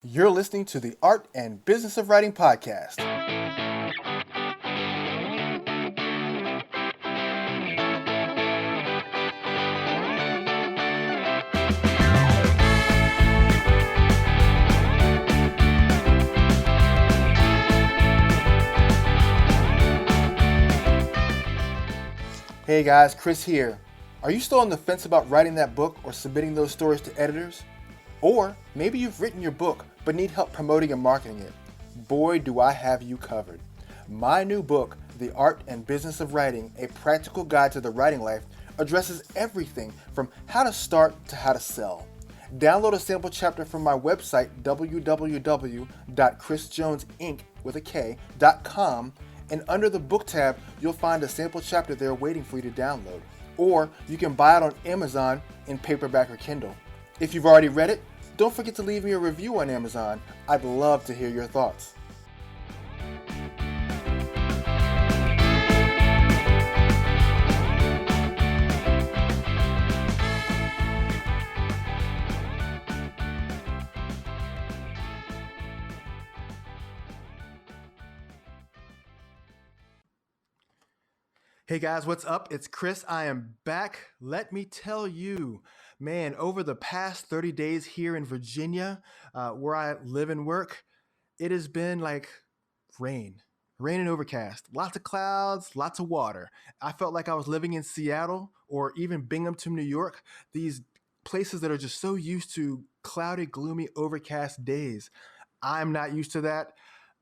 You're listening to the Art and Business of Writing podcast. Hey guys, Chris here. Are you still on the fence about writing that book or submitting those stories to editors? Or maybe you've written your book but need help promoting and marketing it. Boy, do I have you covered. My new book, The Art and Business of Writing, a practical guide to the writing life, addresses everything from how to start to how to sell. Download a sample chapter from my website, www.chrisjonesinc.com, and under the book tab, you'll find a sample chapter there waiting for you to download. Or you can buy it on Amazon in paperback or Kindle. If you've already read it, don't forget to leave me a review on Amazon. I'd love to hear your thoughts. Hey guys, what's up? It's Chris. I am back. Let me tell you, man, over the past 30 days here in Virginia, where I live and work, it has been like rain, rain and overcast, lots of clouds, lots of water. I felt like I was living in Seattle or even Binghamton, New York, these places that are just so used to cloudy, gloomy, overcast days. I'm not used to that.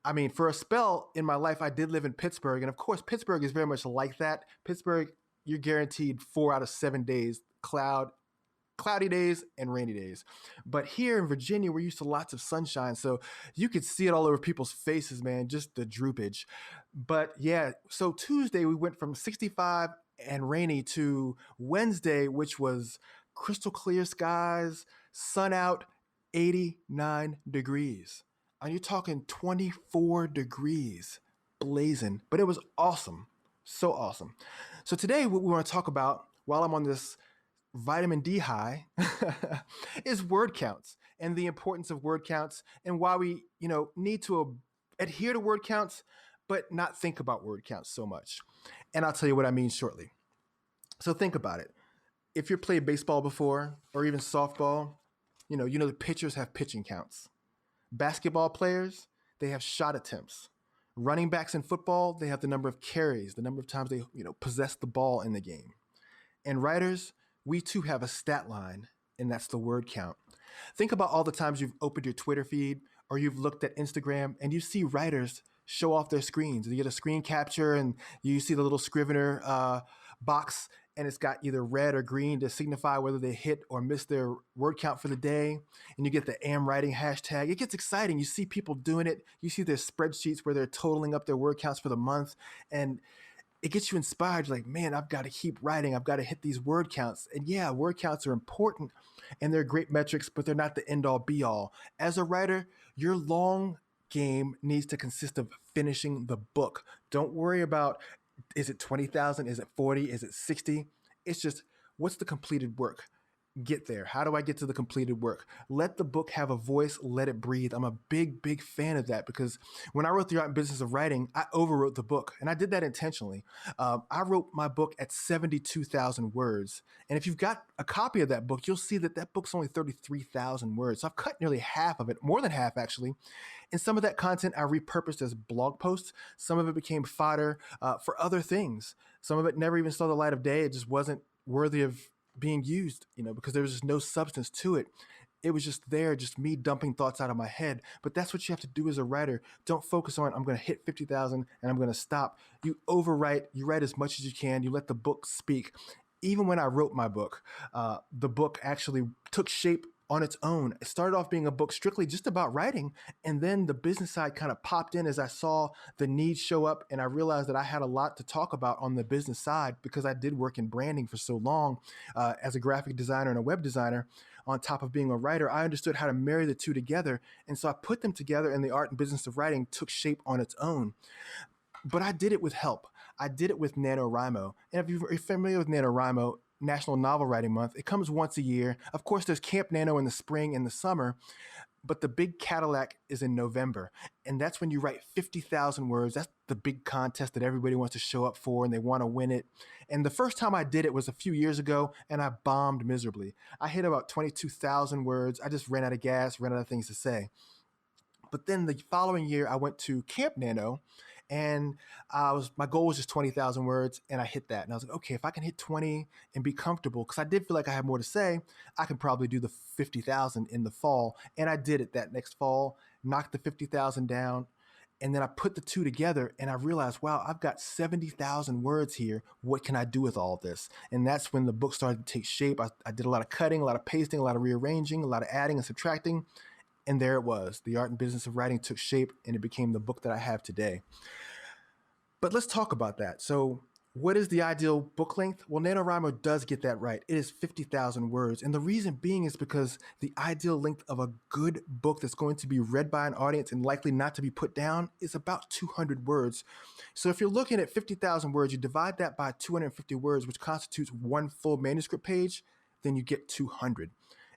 I mean, for a spell in my life, I did live in Pittsburgh. And of course, Pittsburgh is very much like that. Pittsburgh, you're guaranteed 4 out of 7 days, cloudy days and rainy days. But here in Virginia, we're used to lots of sunshine. So you could see it all over people's faces, man, just the droopage. But yeah, so Tuesday, we went from 65 and rainy to Wednesday, which was crystal clear skies, sun out, 89 degrees. Are you talking 24 degrees blazing? But it was awesome. So awesome. So today what we want to talk about while I'm on this vitamin D high is word counts and the importance of word counts and why we, need to adhere to word counts but not think about word counts so much. And I'll tell you what I mean shortly. So think about it. If you've played baseball before or even softball, the pitchers have pitching counts. Basketball players, they have shot attempts. Running backs in football, they have the number of carries, the number of times they, possess the ball in the game. And writers, we too have a stat line, and that's the word count. Think about all the times you've opened your Twitter feed or you've looked at Instagram and you see writers show off their screens. You get a screen capture and you see the little Scrivener box, and it's got either red or green to signify whether they hit or miss their word count for the day. And you get the am writing hashtag. It gets exciting. You see people doing it. You see their spreadsheets where they're totaling up their word counts for the month. And it gets you inspired. You're like, man, I've got to keep writing. I've got to hit these word counts. And yeah, word counts are important and they're great metrics, but they're not the end all be all. As a writer, your long game needs to consist of finishing the book. Don't worry about, is it 20,000? Is it 40? Is it 60? It's just, what's the completed work? Get there. How do I get to the completed work? Let the book have a voice. Let it breathe. I'm a big, big fan of that because when I wrote The Art and Business of Writing, I overwrote the book, and I did that intentionally. I wrote my book at 72,000 words. And if you've got a copy of that book, you'll see that that book's only 33,000 words. So I've cut nearly half of it, more than half actually. And some of that content I repurposed as blog posts. Some of it became fodder for other things. Some of it never even saw the light of day. It just wasn't worthy of being used, because there was just no substance to it. It was just there, just me dumping thoughts out of my head. But that's what you have to do as a writer. Don't focus on, I'm going to hit 50,000 and I'm going to stop. You overwrite, you write as much as you can. You let the book speak. Even when I wrote my book, the book actually took shape on its own. It started off being a book strictly just about writing, and then the business side kind of popped in as I saw the need show up, and I realized that I had a lot to talk about on the business side because I did work in branding for so long as a graphic designer and a web designer. On top of being a writer, I understood how to marry the two together, and so I put them together, and The Art and Business of Writing took shape on its own. But I did it with help. I did it with NaNoWriMo. And if you're familiar with NaNoWriMo, National Novel Writing Month, it comes once a year. Of course, there's Camp Nano in the spring and the summer. but the big Cadillac is in November. And that's when you write 50,000 words. That's the big contest that everybody wants to show up for and they want to win it. And the first time I did it was a few years ago and I bombed miserably. I hit about 22,000 words. I just ran out of gas, ran out of things to say. But then the following year, I went to Camp Nano, and my goal was just 20,000 words, and I hit that. And I was like, okay, if I can hit 20 and be comfortable, because I did feel like I had more to say, I can probably do the 50,000 in the fall. And I did it that next fall, knocked the 50,000 down. And then I put the two together and I realized, wow, I've got 70,000 words here. What can I do with all this? And that's when the book started to take shape. I did a lot of cutting, a lot of pasting, a lot of rearranging, a lot of adding and subtracting. And there it was. The Art and Business of Writing took shape and it became the book that I have today. But let's talk about that. So what is the ideal book length? Well, NaNoWriMo does get that right. It is 50,000 words. And the reason being is because the ideal length of a good book that's going to be read by an audience and likely not to be put down is about 200 words. So if you're looking at 50,000 words, you divide that by 250 words, which constitutes one full manuscript page, then you get 200.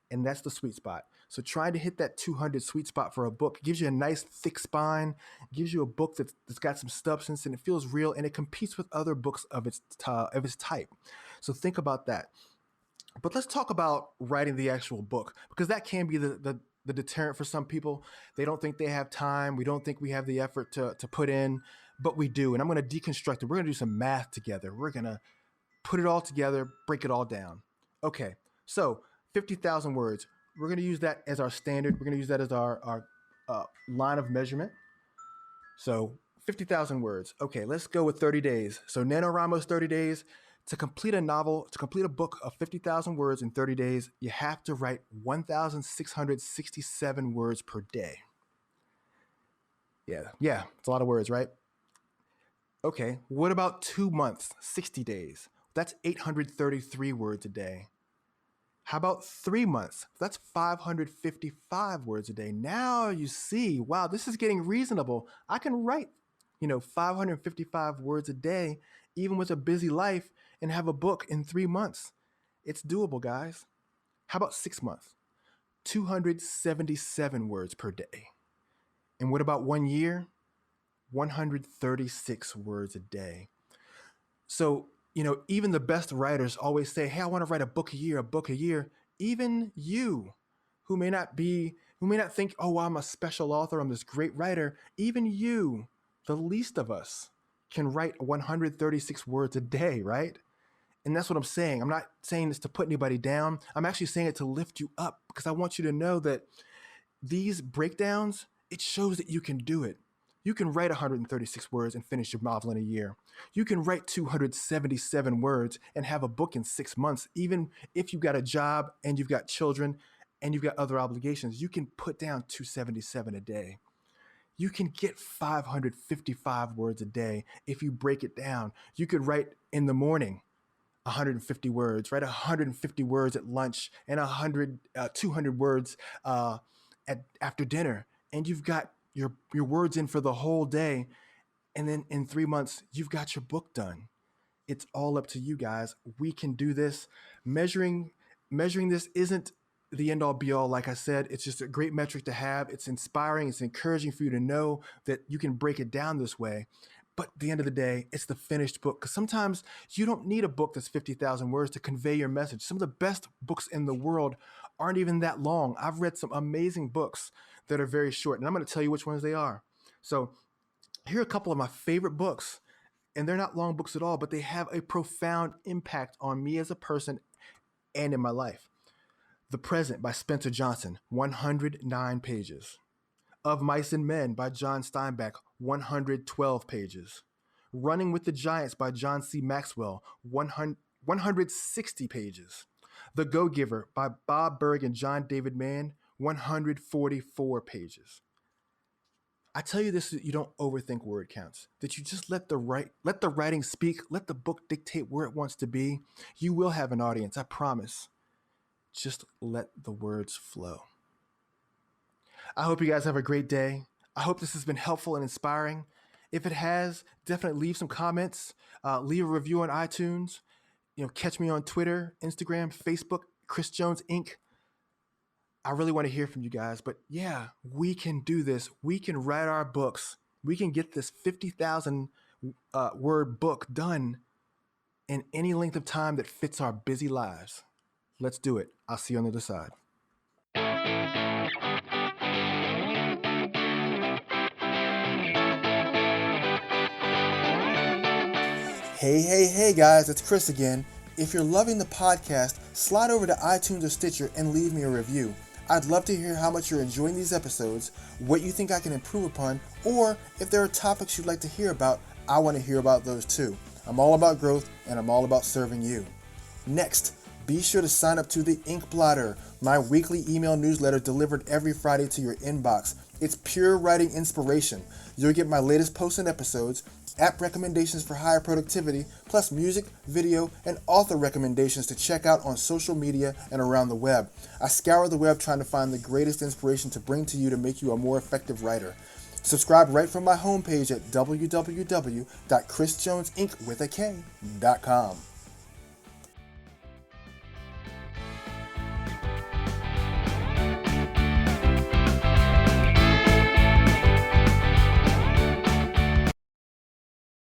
And that's the sweet spot. So trying to hit that 200 sweet spot for a book gives you a nice thick spine, gives you a book that's got some substance and it feels real and it competes with other books of its type. So think about that. But let's talk about writing the actual book, because that can be the deterrent for some people. They don't think they have time. We don't think we have the effort to put in, but we do. And I'm going to deconstruct it. We're going to do some math together. We're going to put it all together, break it all down. Okay, so 50,000 words. We're going to use that as our standard. We're going to use that as our line of measurement. So 50,000 words. Okay, let's go with 30 days. So NaNoWriMo's 30 days. To complete a novel, to complete a book of 50,000 words in 30 days, you have to write 1,667 words per day. Yeah, it's a lot of words, right? Okay, what about 2 months, 60 days? That's 833 words a day. How about 3 months? That's 555 words a day. Now you see, wow, this is getting reasonable. I can write, 555 words a day, even with a busy life, and have a book in 3 months. It's doable, guys. How about 6 months? 277 words per day. And what about 1 year? 136 words a day. So, even the best writers always say, hey, I want to write a book a year. Even you, who may not think, oh, I'm a special author, I'm this great writer. Even you, the least of us, can write 136 words a day, right? And that's what I'm saying. I'm not saying this to put anybody down. I'm actually saying it to lift you up, because I want you to know that these breakdowns, it shows that you can do it. You can write 136 words and finish your novel in a year. You can write 277 words and have a book in 6 months. Even if you've got a job and you've got children and you've got other obligations, you can put down 277 a day. You can get 555 words a day if you break it down. You could write in the morning 150 words, write 150 words at lunch, and 200 words after dinner. And you've got your words in for the whole day. And then in 3 months, you've got your book done. It's all up to you guys. We can do this. Measuring this isn't the end all be all. Like I said, it's just a great metric to have. It's inspiring. It's encouraging for you to know that you can break it down this way. But at the end of the day, it's the finished book. Because sometimes you don't need a book that's 50,000 words to convey your message. Some of the best books in the world aren't even that long. I've read some amazing books that are very short, and I'm going to tell you which ones they are. So here are a couple of my favorite books, and they're not long books at all, but they have a profound impact on me as a person and in my life. The Present by Spencer Johnson, 109 pages. Of Mice and Men by John Steinbeck, 112 pages. Running with the Giants by John C. Maxwell, 160 pages. The Go-Giver by Bob Berg and John David Mann, 144 pages. I tell you this so that you don't overthink word counts, that you just let the writing speak, let the book dictate where it wants to be. You will have an audience, I promise. Just let the words flow. I hope you guys have a great day. I hope this has been helpful and inspiring. If it has, definitely leave some comments, leave a review on iTunes. Catch me on Twitter, Instagram, Facebook, Chris Jones Inc. I really want to hear from you guys. But yeah, we can do this. We can write our books. We can get this 50,000 word book done in any length of time that fits our busy lives. Let's do it. I'll see you on the other side. Hey, guys, it's Chris again. If you're loving the podcast, slide over to iTunes or Stitcher and leave me a review. I'd love to hear how much you're enjoying these episodes, what you think I can improve upon, or if there are topics you'd like to hear about. I want to hear about those too. I'm all about growth, and I'm all about serving you. Next, be sure to sign up to the Ink Blotter, my weekly email newsletter delivered every Friday to your inbox. It's pure writing inspiration. You'll get my latest posts and episodes, app recommendations for higher productivity, plus music, video, and author recommendations to check out on social media and around the web. I scour the web trying to find the greatest inspiration to bring to you to make you a more effective writer. Subscribe right from my homepage at www.chrisjonesinc.com.